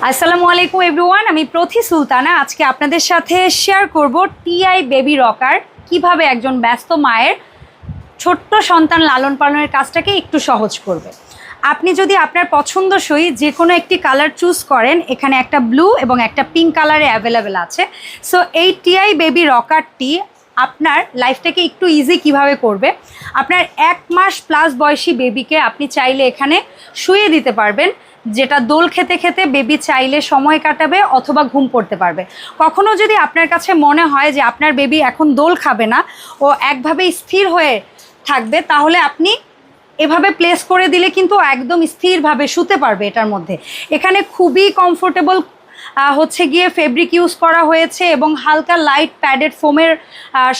আসসালামু আলাইকুম এভরিওয়ান, আমি প্রথি সুলতানা। আজকে আপনাদের সাথে শেয়ার করব টিআই বেবি রকার কিভাবে একজন ব্যস্ত মায়ের ছোট্ট সন্তান লালন পালনের কাজটাকে একটু সহজ করবে। আপনি যদি আপনার পছন্দসই যে কোনো একটি কালার চুজ করেন, এখানে একটা ব্লু এবং একটা পিঙ্ক কালারে অ্যাভেলেবেল আছে। সো এই টিআই বেবি রকারটি আপনার লাইফটাকে একটু ইজি কিভাবে করবে। আপনার 1 মাস প্লাস বয়সী বেবিকে আপনি চাইলে এখানে শুয়ে দিতে পারবেন, যেটা দোল খেতে খেতে বেবি চাইলে সময় কাটাবে অথবা ঘুম পড়তে পারবে। কখনো যদি আপনার কাছে মনে হয় যে আপনার বেবি এখন দোল খাবে না, ও একভাবে স্থির হয়ে থাকবে, তাহলে আপনি এভাবে প্লেস করে দিলে কিন্তু একদম স্থিরভাবে শুতে পারবে এটার মধ্যে। এখানে খুবই কমফোর্টেবল হচ্ছে গিয়ে ফেব্রিক ইউজ করা হয়েছে এবং হালকা লাইট প্যাডেড ফোমের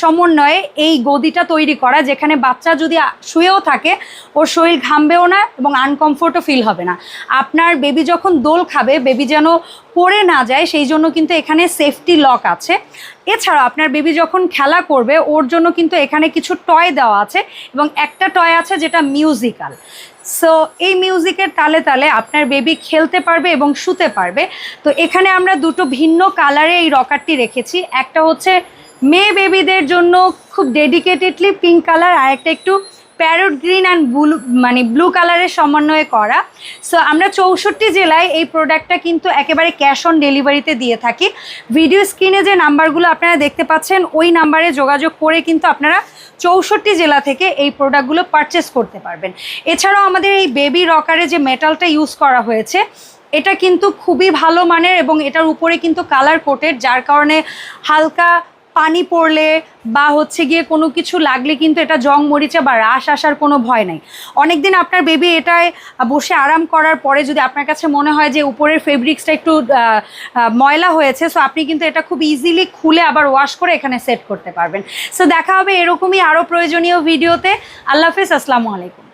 সমন্বয়ে এই গদিটা তৈরি করা, যেখানে বাচ্চা যদি শুয়েও থাকে ওর শরীর ঘামবেও না এবং আনকমফোর্টও ফিল হবে না। আপনার বেবি যখন দোল খাবে, বেবি যেন পড়ে না যায় সেই জন্য কিন্তু এখানে সেফটি লক আছে। এছাড়াও আপনার বেবি যখন খেলা করবে ওর জন্য কিন্তু এখানে কিছু টয় দেওয়া আছে এবং একটা টয় আছে যেটা মিউজিক্যাল। সো এই মিউজিকের তালে তালে আপনার বেবি খেলতে পারবে এবং শুতে পারবে। তো এখানে আমরা দুটো ভিন্ন কালারে এই রকারটি রেখেছি। একটা হচ্ছে মেয়ে বেবিদের জন্য খুব ডেডিকেটেডলি পিঙ্ক কালার, আর একটা একটু প্যারট গ্রিন অ্যান্ড ব্লু কালারের সমন্বয়ে করা। সো আমরা 64 জেলায় এই প্রোডাক্টটা কিন্তু একেবারে ক্যাশ অন ডেলিভারিতে দিয়ে থাকি। ভিডিও স্ক্রিনে যে নাম্বারগুলো আপনারা দেখতে পাচ্ছেন ওই নাম্বারে যোগাযোগ করে কিন্তু আপনারা 64 জেলা থেকে এই প্রোডাক্টগুলো পারচেস করতে পারবেন। এছাড়াও আমাদের এই বেবি রকারে যে মেটালটা ইউজ করা হয়েছে এটা কিন্তু খুবই ভালো মানের এবং এটার উপরে কিন্তু কালার কোটেড, যার কারণে হালকা পানি পড়লে বা হচ্ছে গিয়ে কোনো কিছু লাগলে কিন্তু এটা জং মরিচা বা রাশ আসার কোনো ভয় নাই। অনেকদিন আপনার বেবি এটায় বসে আরাম করার পরে যদি আপনার কাছে মনে হয় যে উপরের ফেব্রিক্সটা একটু ময়লা হয়েছে, সো আপনি কিন্তু এটা খুব ইজিলি খুলে আবার ওয়াশ করে এখানে সেট করতে পারবেন। সো দেখা হবে এরকমই আরও প্রয়োজনীয় ভিডিওতে। আল্লাহ হাফেজ, আসসালামু আলাইকুম।